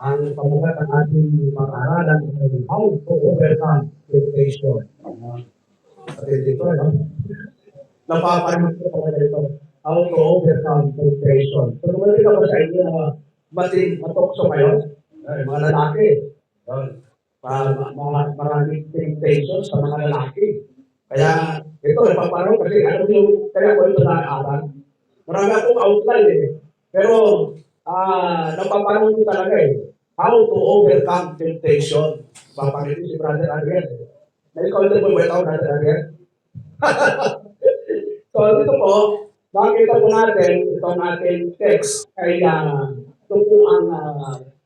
ang pamagat ng ating pag-aaralan ay how to overcome temptation. At dito, no? Napapanood ko talaga ito. How to overcome temptation. So, kumali ka ba sa inyo na matokso kayo? Ay, mga lalaki. Yun. Maraming temptation sa mga lalaki. Kaya, ito, napapanood kasi ano yung, kaya ko ito na-aaral. Marami akong outline eh. Pero, napapanood ko talaga eh. How to overcome temptation. Papangiti si Brother Ariel. Na-ikaw mo ba ito, Brother Ariel? So, dito po, makikita po natin, itong ating text ay ito po ang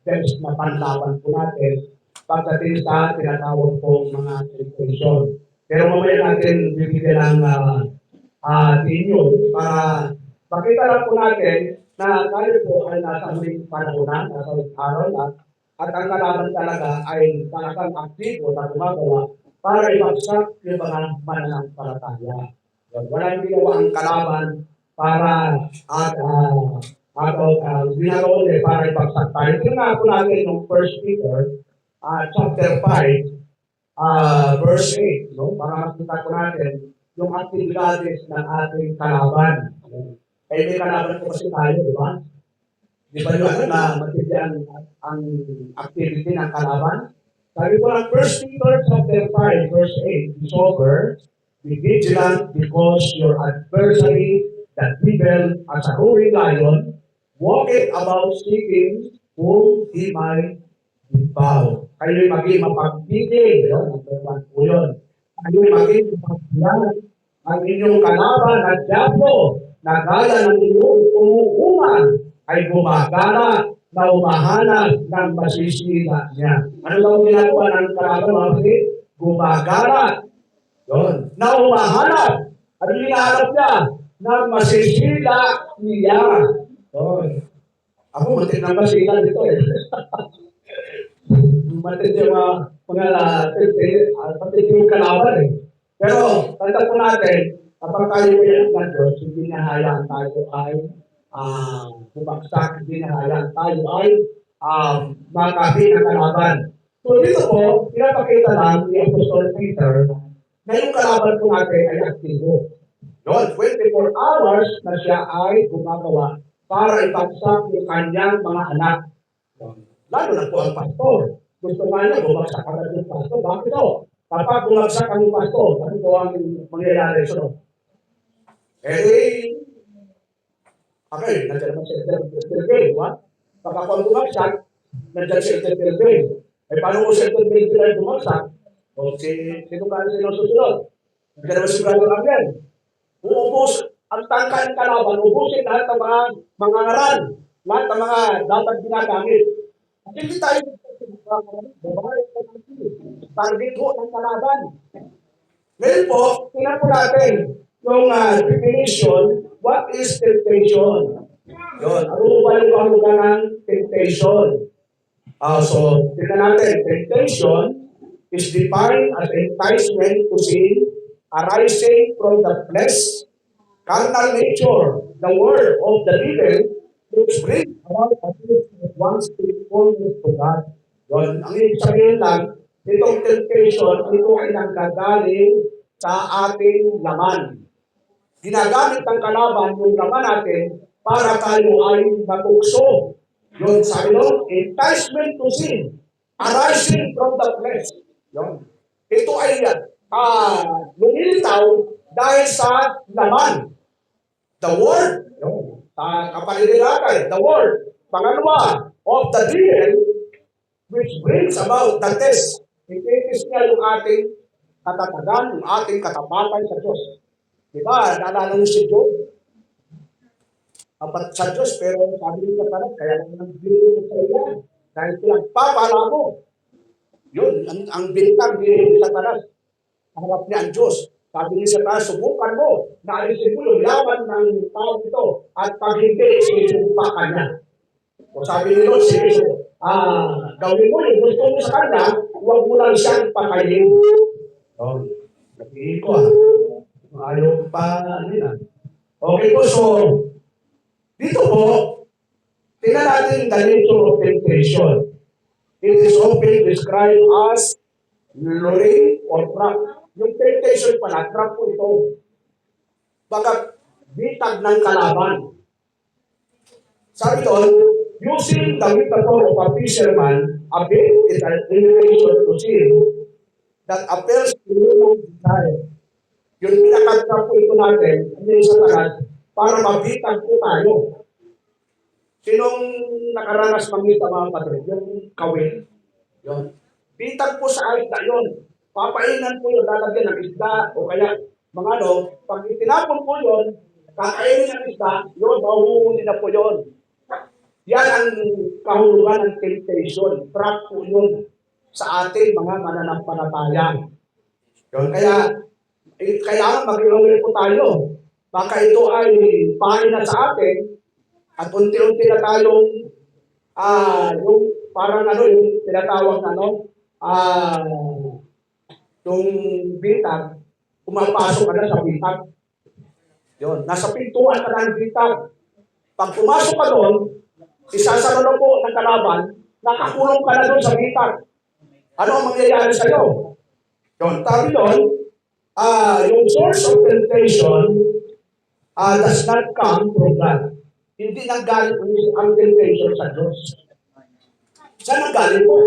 text na panlaban po natin pagdating sa tinatawag po mga temptation. Pero mamaya natin bibigyan ng inyo para makita lang po natin na tayo po ay nasa huling panahon na, nasa huling araw na, at ang kalaban talaga ay talagang aktibo na gumagawa para ibagsak yung mga mananampalataya. Walang ginawa ang kalaban para ginagawa nila para ibagsak tayo. Tingnan po natin yung 1 Peter chapter 5 verse 8, no? Para makita po natin yung aktibidades ng ating kalaban. Kaya may kalaban po kasi tayo, di ba? Di ba yung na matibyan ang activity ng kalaban? Sabi po ng 1 Peter chapter 5 verse 8, be sober, be vigilant, because your adversary, the devil, as a roaring lion, walketh about seeking whom he might devour. Kayo'y maging mapagpigil. Number 1 po yun. Kayo'y maging mapagpigil. Ang inyong kalaban na diablo, na gaya ng inyong umuungan, ay gumagala na umahanap ng masisila niya. Ano daw ginagawa ng kalaban, mga kapatid? Gumagala. Yun. Na umahanap. Ano hinahanap niya? Ng masisila niya. Yun. Ako, matik na masila dito eh. Matik yung matik yung kalaban eh. Pero, tanda po natin, kapag tayo ay ng Diyos, hindi nahayaan tayo ay bumagsak, hindi nahayaan tayo ay makabi ng kalaban. So dito po, pinapakita lang ni Apostol Peter na yung kalaban po natin ay aktibo. Yun, 24 hours na siya ay gumagawa para ipagsak yung kanyang mga anak. Lalo na po ang pastor. Gusto nga niya, bumagsak agad yung pastor. Bakit o? Kapag bumagsak ang pastor, ano po ang mangyayari? So, okay, nandiyan naman si Elder Bill, di ba? Pagka bumagsak, nandiyan si Elder Bill. Paano mo si Elder Bill ay bumagsak? O sino ka sinusunod? Nandiyan naman si Brother Abel. Uubos ang tangka ng kalaban, ubusin lahat ng mga ngaran, lahat ng mga dapat ginagamit. At hindi tayo target ho ng kalaban. Ngayon po, tingnan po natin yung definition, what is temptation? Yun, ano ba yung kahulugan ng temptation? So, tingnan natin, temptation is defined as enticement to sin arising from the flesh, carnal nature, the word of the devil, which brings about a person that wants to conform to God. Yun, ang ibig sabihin lang, itong temptation, ito ay nanggagaling sa ating laman. Ginagamit ng kalaban yung laman natin para tayo ay matukso. Yun, sabi nun, enticement to sin, arising from the flesh. Yun. Ito ay lumilitaw dahil sa laman. The word, kapalililatay, the word, pangalawa, of the devil, which brings about the test. Ikitis niya yung ating katatagan, yung ating katapatan sa Diyos. Diba? Naalala niyo si Job? Apat sa Diyos, pero sabi niya talaga, kaya naman binigay sa iya. Dahil pinagpapala mo. Yun, ang bintang binigay sa talas. Harap niya ang Diyos. Sabi niya sa talas, subukan mo. Naalisin mo yung laban ng tao ito. At pag hindi, sisumpa ka niya. So sabi niya, sige, gawin mo yung gusto mo sa kanya, huwag mo lang siyang pakayin. Nakihin ko ayaw pa nila. Okay po, so, dito po, Tingnan natin the nature of temptation. It is often described as luring or trap. Yung temptation pala, trap po ito. Bagat bitag ng kalaban. Sabi doon, using the metaphor of a fisherman, a bait is an invitation to sin that appeals to human desire. Yung pinaka-trap po ito natin, hindi sa tagat, para mabitag po tayo. Sinong nakaranas mangita mga kapatid? Yung kawin. Yun. Bitag po sa isda yun. Papainan po yun, lalagyan ng isda o kaya mga ano, pag itinapon po yun, kakainin ng isda, yun, mahuhuli na po yun. Yan ang kahulugan ng temptation. Trap po yun sa ating mga mananampalataya. Yun, kaya mag-iwalay po tayo. Baka ito ay pahina sa atin at unti-unti na tayong yung parang ano yung tinatawag na yung bitag, pumapasok ka na sa bitag. Yun, nasa pintuan ka na ng bitag. Pag pumasok ka doon, isasaro po ng kalaban, nakakulong ka na doon sa bitag. Ano ang mangyayari sa iyo? Yun, tabi doon, yung source of temptation does not come from God. Hindi nanggaling ang temptation sa Diyos. Saan nanggaling po?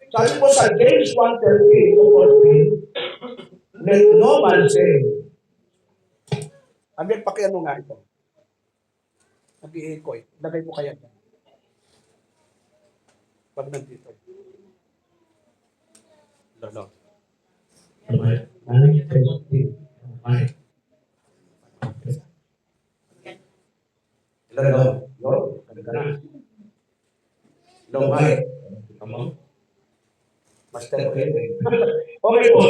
Sabi po sa James 1:13 to 14, let no man say, pakiano nga ito. Nag-i-echo eh. Lagay mo kaya yan. Pag nandito. No. Okay. Hello. Hello, Mike. Master, okay. Okay po.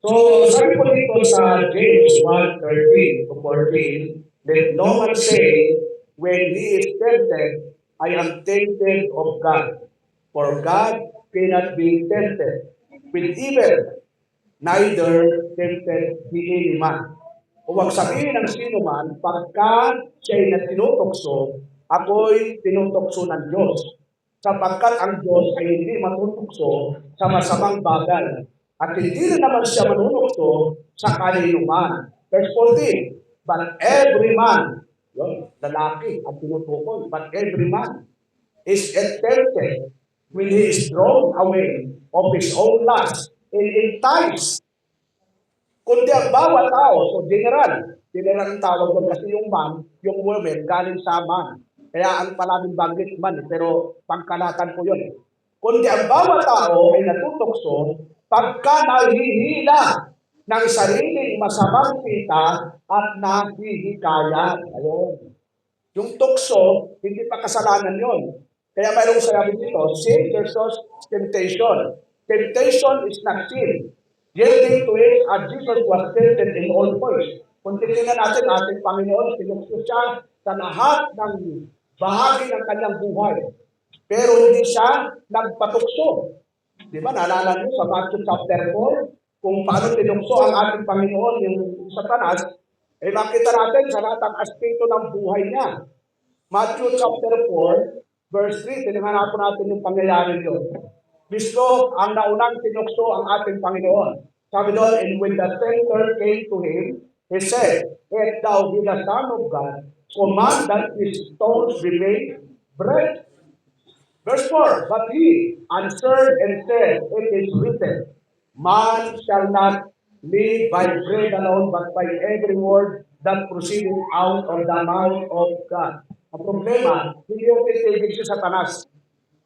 So, sabi po dito sa James 1:13 to 14, let no man say, when he is tempted, I am tempted of God. For God cannot be tempted with evil, neither tempted be any man. Huwag sabihin ng sino man, pagka siya'y na tinutokso, ako'y tinutokso ng Diyos. Sapagkat ang Diyos ay hindi matutokso sa masamang bagay. At hindi rin naman siya manunokso sa kaninuman. Verse 14, but every man, yun, lalaki ang tinutukol, but every man is tempted when he is drawn away of his own lust and enticed. Kundi ang bawat tao, so general ang tawag doon kasi yung man, yung woman, galing sa man. Kaya ang palabing banggit man, pero pangkalatan po yun. Kundi ang bawat tao ay natutokso pagka nahihila ng sariling masamang kita at nahihikayat. Ayun. Yung tukso, hindi pa kasalanan yon. Kaya mayroong sabi dito, sin versus temptation. Temptation is not sin. Yielding to it, as Jesus was tempted in all points. Kung titignan natin ating Panginoon, tinukso siya sa lahat ng bahagi ng kanyang buhay. Pero hindi siya nagpatukso. Di ba? Naalala niyo sa Matthew chapter 4, kung paano tinukso ang ating Panginoon yung Satanas, makita natin sa lahat ng aspekto ng buhay niya. Matthew chapter 4, verse 3, tinignan po natin yung pangyayari yun. Mismo ang naunang tinukso ang ating Panginoon. Sabi doon, and when the tempter came to him, he said, if thou be the Son of God, command that these stones be made bread. Verse 4, but he answered and said, it is written, man shall not live by bread alone, but by every word that proceeded out of the mouth of God. Ang problema, hindi yung titigil si Satanas.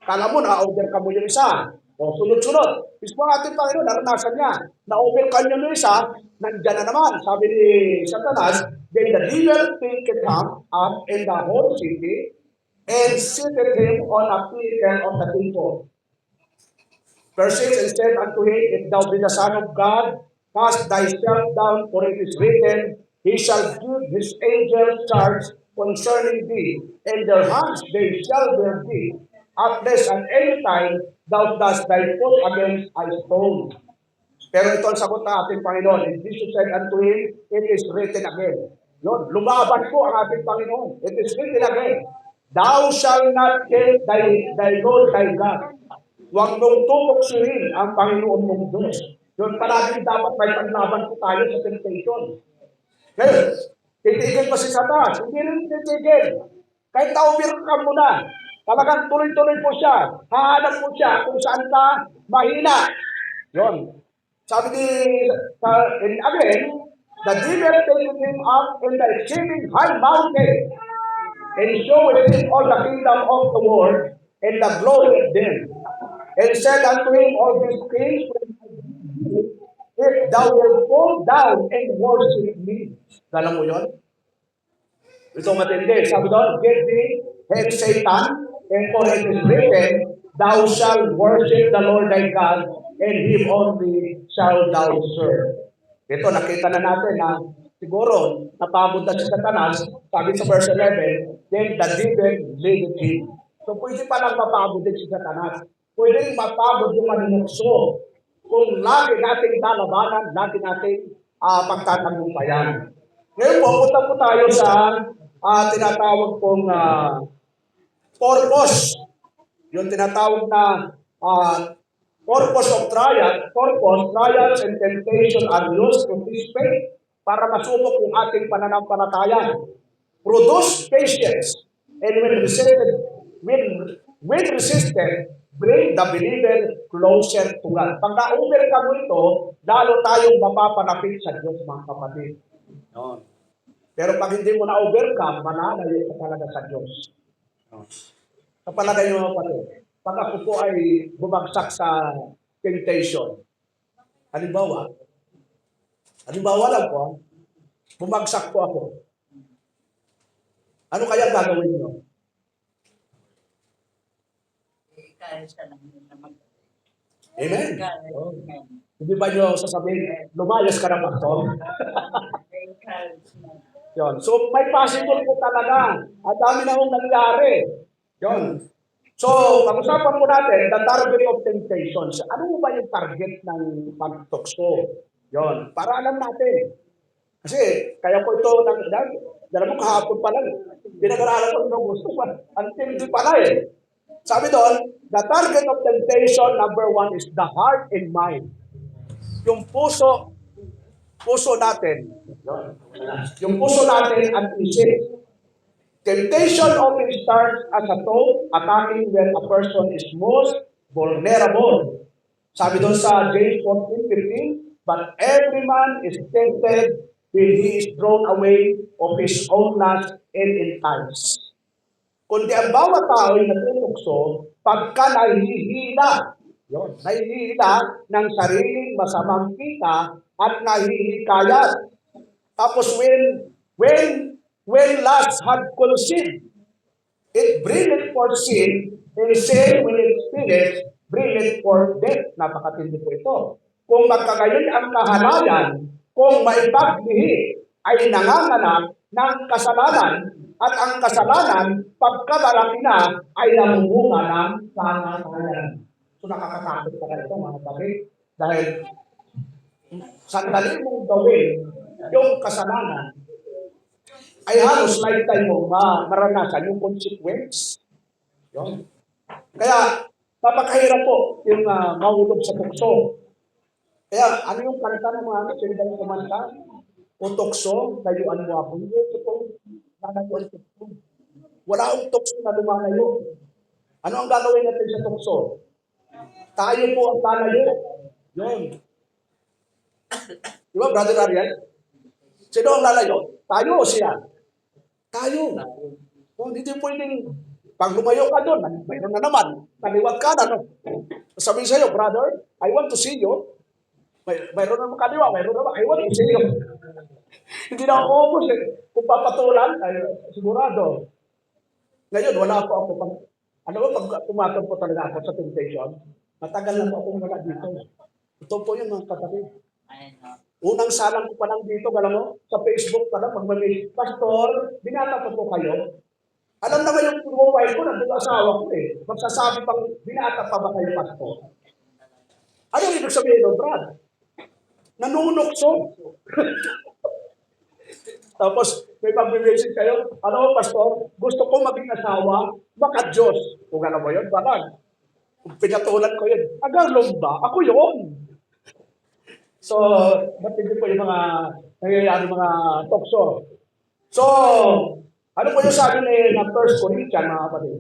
Kala mo, na-over ka mo yung isa. O sunod-sunod. Mismo ang ating Panginoon, naranasan niya. Na-over ka niyo yung isa, nandiyan na naman. Sabi ni Satanas, then the devil taketh him up in the whole city and seated him on a pinnacle of the temple. Verse 6, and said unto him, if thou be the Son of God, cast thyself down, for it is written, he shall give his angels charge concerning thee, and their hands they shall bear thee, unless at any time thou dost thy foot against a stone. Pero ito ang sagot ng ating Panginoon. And Jesus said unto him, it is written again. Yun, lumaban po ang ating Panginoon. It is written again. Thou shall not kill thy Lord thy God. Huwag mong tutuksuhin ang Panginoon mong Diyos. Yun palagi dapat may paglaban po tayo sa temptation. Ngayon, titigil pa si Satanas. Hindi rin titigil. Kahit na-overcome mo na, talagang tuloy-tuloy po siya. Hahanap po siya kung saan ka mahina. Yun. Sabi and again, the devil taken him up in the exceeding high mountain and showed him all the kingdom of the world and the glory of them. And said unto him all these things, if thou wilt fall down and worship me. Alam mo yun? Ito matindi. Sabi doon, get thee, head Satan, and for it is written, thou shalt worship the Lord thy God, and him only shalt thou serve. Ito, nakita na natin na siguro napagod na si Satanas, sabi sa verse 11, then the devil leadeth him. So pwede palang mapagod din si Satanas. Pwede rin mapagod yung maninukso. Kung lagi nating lalabanan, lagi nating pagtatagumpayan. Ngayon po, punta po tayo sa tinatawag pong purpose. Yung tinatawag na purpose of trial. Purpose, trials and temptation are used to test faith para masubok yung ating pananampalataya. Produce patience and when resisted, bring the believer closer to God. Pag na-overcome mo ito, lalo tayong mapapanapit sa Diyos, mga kapatid. No. Pero pag hindi mo na-overcome, mananayo ka talaga sa Diyos. No. Kapalagay nyo, kapatid, pag ako po ay bumagsak sa temptation, halimbawa lang po, bumagsak po ako. Ano kaya gagawin nyo? Amen. Oh. Hindi ba nyo sasabihin, lumayas ka na pastor? Yun. So, may possible po talaga. At dami na hong nangyari. Yun. So, pag-usapan po natin, the target of temptations. Ano ba yung target ng pagtukso? Yun. Para alam natin. Kasi, kaya po ito, dala mo kahapon pa lang. Pinag-aralan ko ng gusto pa. Until di pala eh. Sabi doon, the target of temptation, number 1, is the heart and mind. Yung puso natin. Yung puso natin ang isip. Temptation often starts as a thought, attacking when a person is most vulnerable. Sabi doon sa James 14:15, but every man is tempted when he is drawn away of his own lust and enticed. Kundi ang bawat tao ay natutukso pagka nahihila. Yun, nahihila ng sariling masamang kita at nahihikayat. Tapos when lust had conceived, it bringeth forth sin, and sin when it finished, bringeth forth death. Napakatindi po ito. Kung magkagayon ang kahalayan, kung maipaglihi ay nanganganak ng kasalanan, at ang kasalanan, pagkabalaki na, ay namumunga ng kamatayan. So nakakatakot pa ito, mga kapatid. Dahil sandali mong gawin yung kasalanan, ay halos lifetime mo maranasan yung consequence. Yun. Kaya, napakahirap po yung mahulog sa tukso. Kaya, ano yung kanta ng mga sindang kumanta? O tukso, dayuan mo ako. Ito po, nanayuan tukso. Wala akong tukso na lumanayo. Ano ang gagawin natin sa tukso? Tayo po ang tanayo. Yun. Di ba, Brother Ariel? Sino ang lalayo? Tayo o siya? Tayo. Oh, hindi pwedeng, pag lumayo ka doon, mayroon na naman, kaliwat ka na, no? Sabihin sa'yo, brother, I want to see you. Mayroon naman kaliwa, mayroon naman, I want to see you. Hindi na ako ubus eh. Kung papatulan, ay sigurado. Ngayon, wala po ako pag, ano ba, pag tumatong po talaga ako sa temptation, matagal na po akong wala dito. Ito po yun, mga kapatid. Unang salang ko pa lang dito, alam mo, sa Facebook pa lang, magmamit, Pastor, binata pa po kayo. Alam naman yung profile ko, nandun asawa ko eh. Magsasabi pang, binata pa ba kayo, Pastor? Ano ibig sabihin, no, Brad? Nanunokso. Tapos, may pag-visit kayo, ano, pastor, gusto ko maging asawa, maka-Diyos. Kung ano mo yun, balag. Kung pinatulan ko yun, agarlong ba? Ako yun. So, ba't hindi po yung mga nangyayari mga talkshow? So, ano po yung sabi ng First Corinthians, mga kapatid?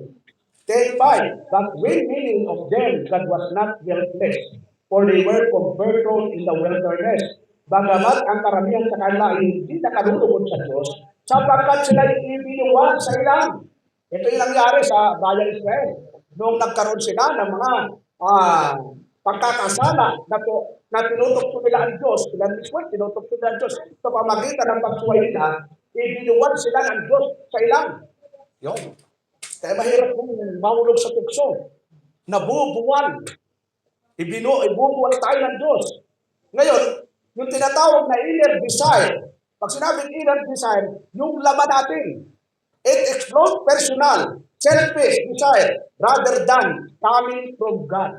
10:5, but when many of them that was not well placed, for they were converted in the wilderness. Bagamat ang karamihan sa kanila ay hindi nakalulugod sa Diyos, sapagkat sila ibiniwan sa ilang. Ito yung nangyari sa bayan Israel. Noong nagkaroon sila ng mga pagkakasala na tinutok nila ang Diyos, sila mismo tinutok nila ang Diyos sa pamagitan ng pagsuway nila, ibiniwan sila ng Diyos sa ilang. Yun. Kaya mahirap kung mahulog sa tukso. Nabubuwal. Ibubuwal tayo ng Diyos. Ngayon, yung tinatawag na inner desire, pag sinabing inner desire, yung laman natin, it explodes personal, selfish desire, rather than coming from God.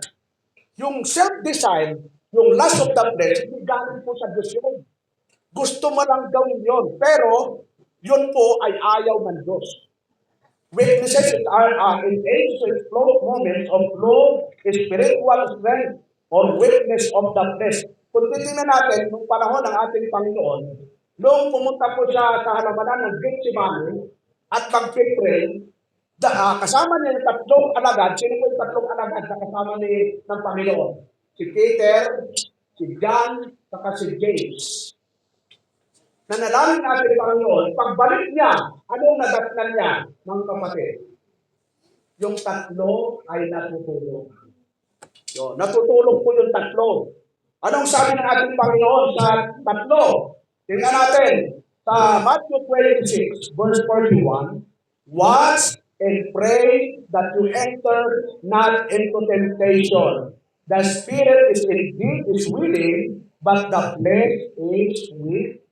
Yung self-desire, yung lust of the flesh, hindi galing po sa Diyos yun. Gusto mo lang gawin yun, pero yun po ay ayaw ng Diyos. Weaknesses are engaged to explode moments of low spiritual strength or weakness of the flesh. Kung titingnan natin, nung panahon ng ating Panginoon, noong pumunta po siya sa halamanan ng Gethsemane at mag-pray, kasama niya yung tatlong alagad. Sino po yung tatlong alagad na kasama ng Panginoon? Si Peter, si John, saka si James. Nanalangin natin ang Panginoon, pagbalik niya, anong nadatnan niya, mga kapatid? Yung tatlo ay natutulog. Yun, natutulog po yung tatlo. Anong sabi ng ating Panginoon sa tatlo? Tingnan natin, sa Matthew 26, verse 41, watch and pray that you enter not into temptation. The spirit is indeed willing, but the flesh is weak.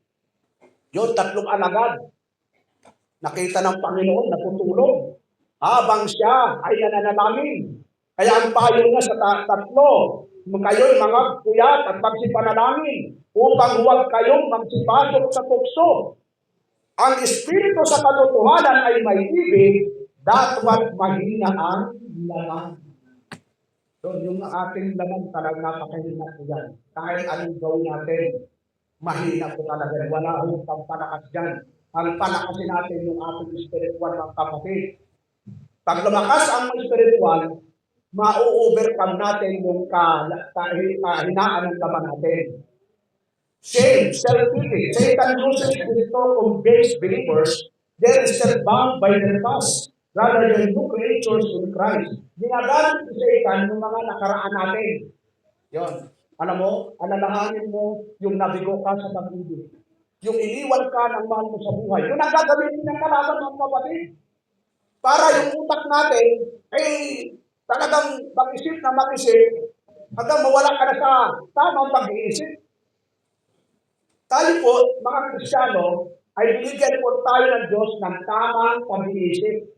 Yun, tatlong alagad. Nakita ng Panginoon, natutulog. Habang siya ay nananalangin. Kaya ang payo niya sa tatlo, kayo'y mga puyat at magsipanalangin upang huwag kayong magsipasok sa tukso. Ang espiritu sa katotohanan ay may ibig, datwat mahina ang laman. So, yung ating laman talagang napakahina po yan. Kahit anong gawin natin, mahina po talaga. Wala akong palakas dyan. Ang palakasin natin yung ating spiritual mga kapatid. Pag lumakas ang spiritual, ma-overcome natin yung kahinaan ng laman natin. Shame, self-pity. Satan uses this to convince believers they are still bound by their past rather than new creatures in Christ. Ginagamit si Satan yung mga nakaraan natin. Yun. Alam mo, alalahanin mo yung nabigo ka sa pag-ibig. Yung iniwan ka ng mahal mo sa buhay. Yung nagagamitin ng kalaban ng kapatid. Para yung utak natin ay talagang mag-isip na mag-isip hanggang mawala ka na sa tamang pag-iisip. Tayo po, mga Kristiyano, ay binigyan po tayo ng Diyos ng tamang pag-iisip.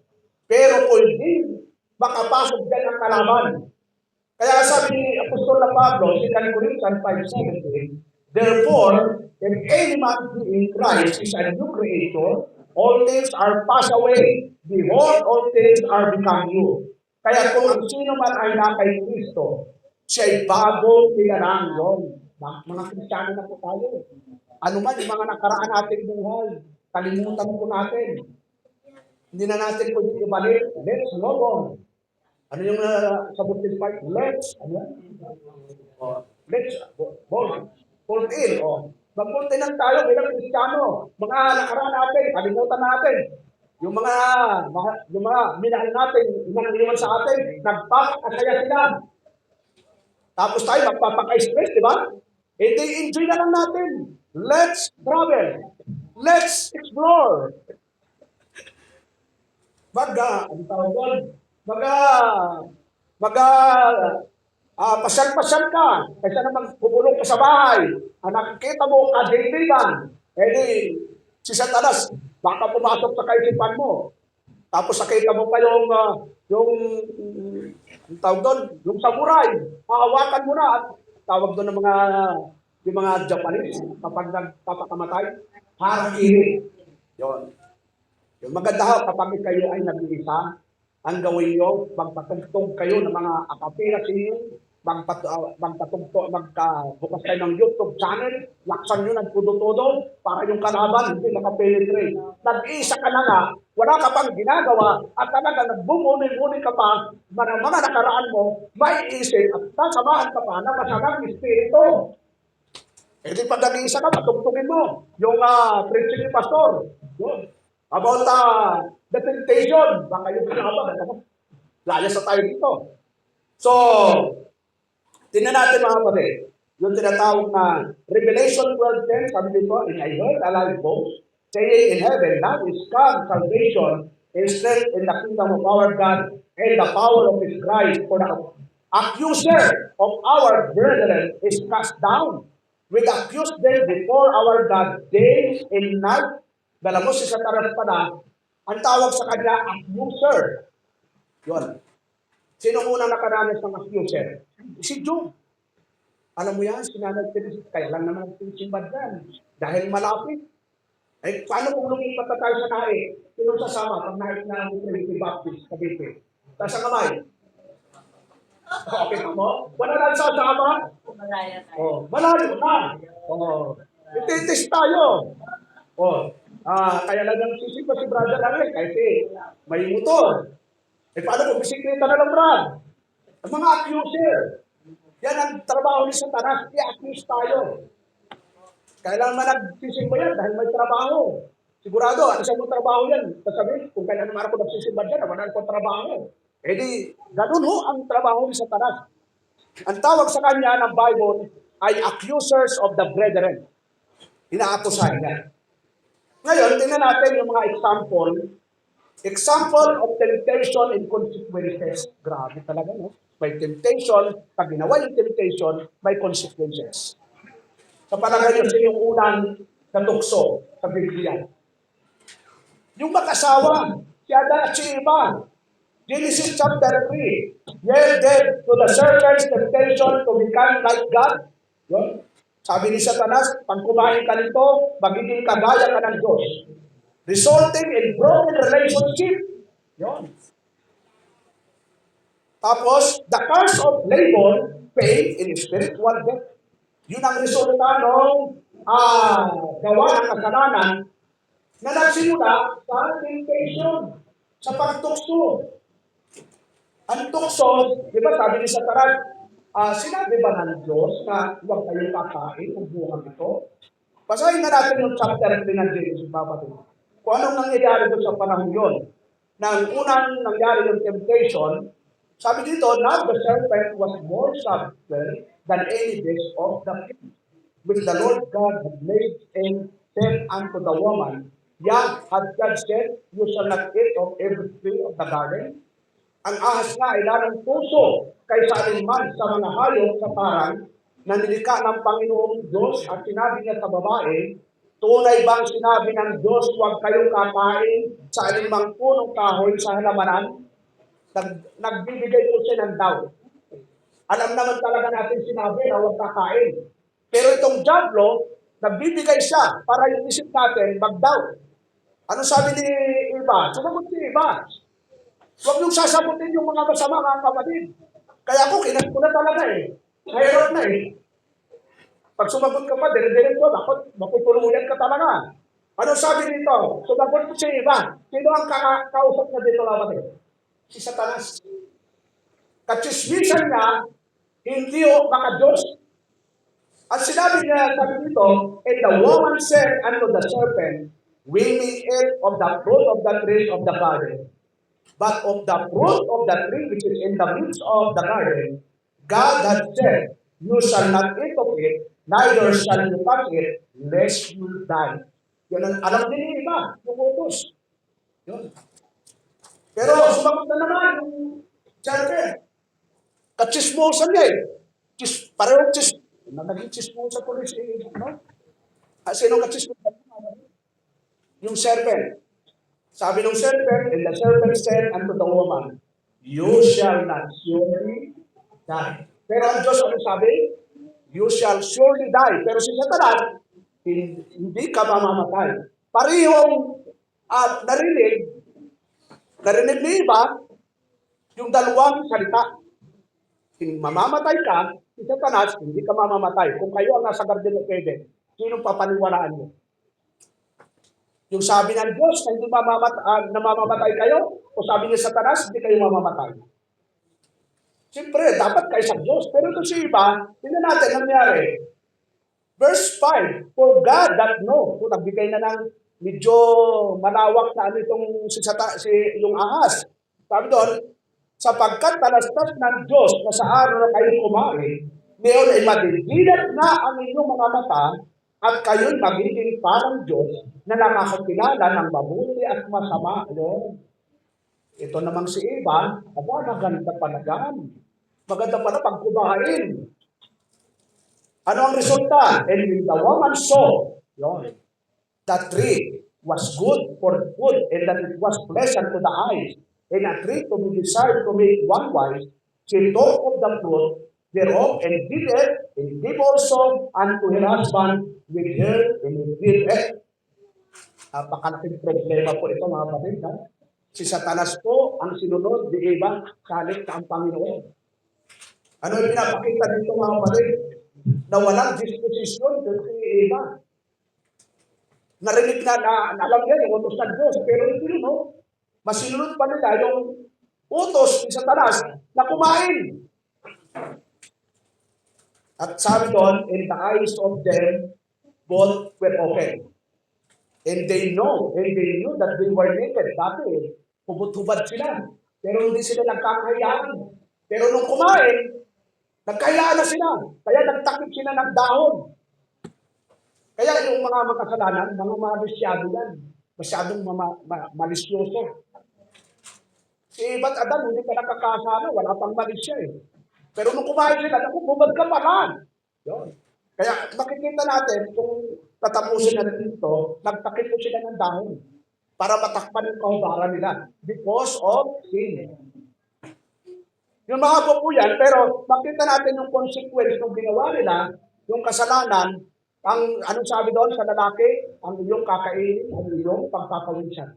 Pero kung hindi makapasok dyan ang kalaban. Kaya sabi ni Apostol na Pablo, 2 Corinthians 5:17, therefore, if any man be in Christ is a new creator, all things are passed away. Behold, all things are become new. Kaya kung ang sino man ay na kay Kristo, siya'y bagong nilalang yun. Mga Kristiyano na po tayo. Ano man yung mga nakaraan nating buhay, kalimutan po natin. Hindi na natin pwede ibalik. Let's move on. Ano yung sabot ng fight? Let's hold in. Mag-hold in lang tayo bilang Kristiyano. Mga nakaraan natin, kalimutan natin. Yung mga minahal natin, inang-iwan sa atin, nagpapakasaya sila. Tapos tayo magpapaka-stress, di ba? Hindi, enjoy na lang natin. Let's travel. Let's explore. Pasyal-pasyal ka. Kaysa naman bumulong ka sa bahay. Ang nakikita mo, kadiligan. Si Satanas, baka pumasok sa kaisipan mo. Tapos nakita mo pa yung samurai. Hahawakan mo na at tawag doon ng mga yung mga Japanese, kapag nagpapakamatay, harakiri. Yun. Yung maganda ho, kapag kayo ay nag-iisa, ang gawin nyo, magpatugtog kayo ng mga akapela sa inyo, magbukas kayo ng YouTube channel, laksan nyo ng todo-todo, para yung kalaban hindi makapenetrate. Nag-iisa ka na nga, wala ka pang ginagawa, at talaga nagbumuni-muni ka pa, mga nakaraan mo, may isip, at nasamahan ka pa na masamang espiritu. Eh di pag nag-iisa ka, patugtugin mo yung preaching ni pastor. Yun. About the temptation, baka yung kalaban, layas na tayo dito. So, tingnan natin mga kapatid, yung tinatawag na Revelation 12:10, sabi dito, and I heard a loud voice saying in heaven, now is come salvation and strength in the kingdom of our God and the power of His Christ, for the accuser of our brethren is cast down. We accuse them before our God day and night. Dala mo si Satanas pala, ang tawag sa kanya, accuser. Yun. Sino muna nakaranas ng accuser? Si Job. Alam mo yan, sinanag kaya lang naman simbad yan. Dahil malapit. Eh, paano kung lumipat na tayo sa nae? Sino sasama pag naik na ang Trinity Baptist, Cavite? Taas ang kamay. Okay mo? Wala na sasama? Oh, malayo na. Oh, ititis tayo. Oh, kaya lang nagsisip si Brother Larry kasi may motor. Eh, paano kung bisikleta na lang, Brad? Ang mga accuser. Yan ang trabaho ni Satanas. I-accuse tayo. Kailangan man nagsisimba yan dahil may trabaho. Sigurado, ano sa mong trabaho yan? Sasabihin, kung kailan naman ako nagsisimba dyan, wala akong trabaho. Eh di, ganun ho ang trabaho ni Satanas. Ang tawag sa kanya ng Bible ay accusers of the brethren. Inaakusahan niya. Ngayon, tingnan natin yung mga example. Example of temptation and consequences. Grabe talaga, no? May temptation, pag ginawa yung temptation, may consequences. Sa palagay nyo, sino yung unang natukso sa Biblia? Yung mag-asawa, si Adan at si Eva. Genesis chapter 3. Yielded to the serpent's temptation to become like God. Yun. Sabi ni Satanas, pag kumain ka nito, magiging kagaya ka ng Diyos. Resulting in broken relationship. Yun. Tapos, the curse of labor, pain in spiritual death. Yun ang resulta ng gawa ng kasalanan na nagsimula sa temptation, sa pagtukso. Ang tukso, di ba sabi ni Satanas, sinabi ba ng Diyos na huwag kayong kakain ng buwan ito? Basahin na natin yung chapter 3 ng Genesis, kapatid. Kung anong nangyayari doon sa panahon yun. Nang unang nangyari yung temptation, sabi dito, now the serpent was more subtle than any beast of the field, which the Lord God had made, and said unto the woman, yeah, had God said, you shall not eat of every tree of the garden? Ang ahas nga ay lalong puso kaysa alinman sa mga hayop sa parang na nilikha ng Panginoong Diyos, at sinabi niya sa babae, tunay bang sinabi ng Diyos, huwag kayong kakain sa alinmang punong kahoy sa halamanan? Nagbibigay po siya ng doubt. Alam naman talaga natin sinabi na huwag kakain. Pero itong Diablo, nagbibigay siya para yung isip natin mag-doubt. Ano sabi ni Eva? Sumagot si Eva. Huwag niyong sasagutin yung mga masama, mga kapatid. Kaya ako, kinat ko na talaga eh. Mahirap na eh. Pag sumagot ka pa, dire-dire ko, makutuluyan ka talaga. Ano sabi dito? Sumagot ko si Eva. Sino ang kausap na dito, kapatid? Si Satanas. Katsismisan niya, hindi o maka-Diyos. At sinabi niya, sabi dito, and the woman said unto the serpent, we may eat of the fruit of the tree of the garden. But of the fruit of the tree which is in the midst of the garden, God had said, you shall not eat of it, neither shall you touch it, lest you die. Yun ang alam din ni iba, yung utos. Yun. Pero sumagot na naman yung serpent. Katsismosan niya eh. Parehong naging chismosa ko rin si no? Sino katsismosan? Yung serpent. Sabi ng serpent, and the serpent said unto the woman, you shall not surely die. Pero ang Diyos ano sabi? you shall surely die. Pero si Satanas, hindi ka mamamatay. Parehong narinig ni iba, yung dalawang salita. Mamamatay ka, si Satanas, hindi ka mamamatay. Kung kayo ang nasa Garden of Eden, sinong papaniwalaan mo? Yung sabi ng Diyos na hindi mamamatay kayo, o sabi ni Satanas, hindi kayo mamamatay. Siyempre, dapat kayo sa Diyos. Pero ito si iba, tingnan natin ang nangyari. Verse 5, for God that know. So, nagbigay na ng medyo malawak na itong yung ahas. Sabi doon, sapagkat talastas ng Diyos na sa araw na kayo kumain, ngayon ay madidilat na ang inyong mga mata at kayo'y magiging parang Diyos na nakakakilala ng mabuti at masama. Ano? Ito namang si Eva, maganda palagan. Maganda pala pag kumain. Ano ang resulta? And when the woman saw, the tree was good for food and that it was pleasant to the eyes, and a tree to be desired to make one wise, she took of the fruit thereof and did it, and gave also unto her husband with her, and he did it. Napakalaking problema po ito, mga kapatid. Si Satanas po ang sinunod ni Eva, salit ka ang Panginoon. Ano yung pinapakita dito, mga kapatid? Na walang disposition kay Eva. Narinig na alam niya yung utos ng Diyos, pero hindi mo, masinunod pa nila yung utos ni Satanas na kumain. At sabi doon, in the eyes of them, both were open. And they knew that they were naked. Dati, hubot-hubad sila. Pero hindi sila nagkakahiyaan. Pero nung kumain, nagkahiyaan na sila. Kaya nagtakip sila ng dahon. Kaya yung mga makasalanan, mga malisyado yan. Masyadong malisyoso. Si Eva at Adam, hindi ka nakakasama, wala pang malisya eh. Pero nung kumain sila, nakububad ka pa man. Yun. Kaya makikita natin, kung tatapusin na dito, nagtakip po sila ng dahon para matakpan yung kahubaran nila because of sin. Yung mga po yan, pero makita natin yung consequence ng ginawa nila, yung kasalanan. Ang anong sabi doon sa lalaki, ang iyong kakainin, ang iyong pagpapawisan.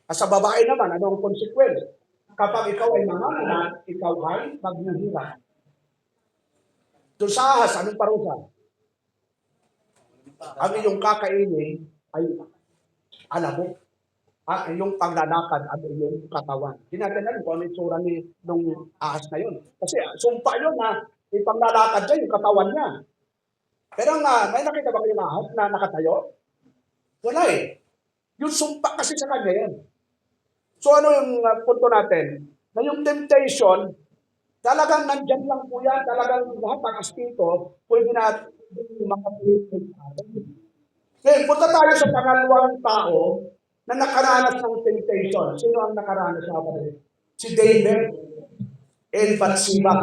At sa babae naman, ano ang consequence? Kapag ikaw ay manganganak, ikaw ay magnanira. Doon sa ahas, anong parusa? Ang iyong kakainin ay alabok. Ang iyong paglalakad, ang iyong katawan. Hindi natin alam kung ano yung tsura ng ahas na yun. Kasi sumpa yun na yung paglalakad niya, yung katawan niya. Pero may nakita ba kayong ahas na nakatayo? Wala eh. Yung sumpa kasi sa kanya yan. So ano yung punto natin? Na yung temptation, talagang nandyan lang po yan, talagang lahat ng aspito, pwede natin makapilitin natin. Ngayon, punta tayo sa pangalawang tao na nakaranas ng temptation. Sino ang nakaranas sa kapatid? Si David and Bathsheba.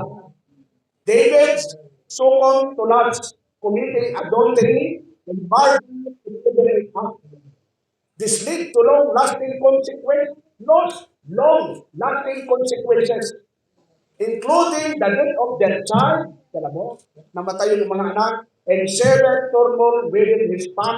David succumbed to lust, committing adultery and murder. This led to long-lasting consequences, including the death of their child, namatay yung mga anak, and severe turmoil within his family.